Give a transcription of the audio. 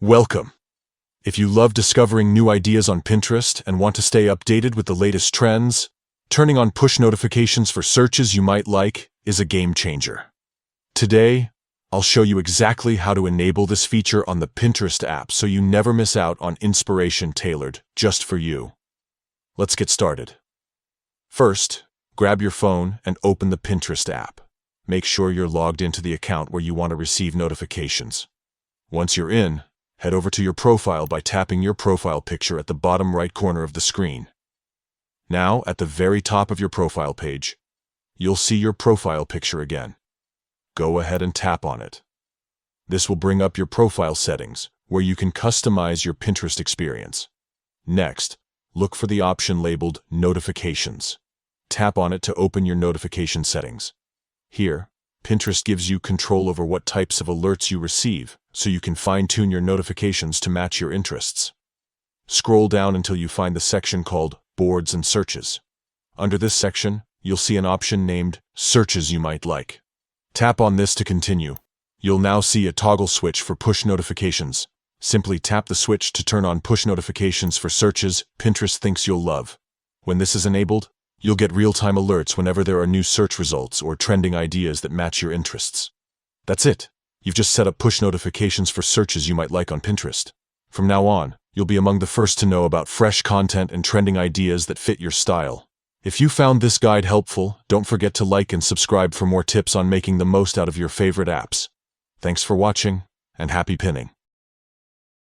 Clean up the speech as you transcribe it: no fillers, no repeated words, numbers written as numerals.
Welcome. If you love discovering new ideas on Pinterest and want to stay updated with the latest trends, turning on push notifications for searches you might like is a game changer. Today, I'll show you exactly how to enable this feature on the Pinterest app so you never miss out on inspiration tailored just for you. Let's get started. First, grab your phone and open the Pinterest app. Make sure you're logged into the account where you want to receive notifications. Once you're in, head over to your profile by tapping your profile picture at the bottom right corner of the screen. Now, at the very top of your profile page, you'll see your profile picture again. Go ahead and tap on it. This will bring up your profile settings, where you can customize your Pinterest experience. Next, look for the option labeled Notifications. Tap on it to open your notification settings. Here, Pinterest gives you control over what types of alerts you receive, so you can fine-tune your notifications to match your interests. Scroll down until you find the section called Boards and Searches. Under this section, you'll see an option named Searches You Might Like. Tap on this to continue. You'll now see a toggle switch for push notifications. Simply tap the switch to turn on push notifications for searches Pinterest thinks you'll love. When this is enabled, you'll get real-time alerts whenever there are new search results or trending ideas that match your interests. That's it. You've just set up push notifications for searches you might like on Pinterest. From now on, you'll be among the first to know about fresh content and trending ideas that fit your style. If you found this guide helpful, don't forget to like and subscribe for more tips on making the most out of your favorite apps. Thanks for watching, and happy pinning.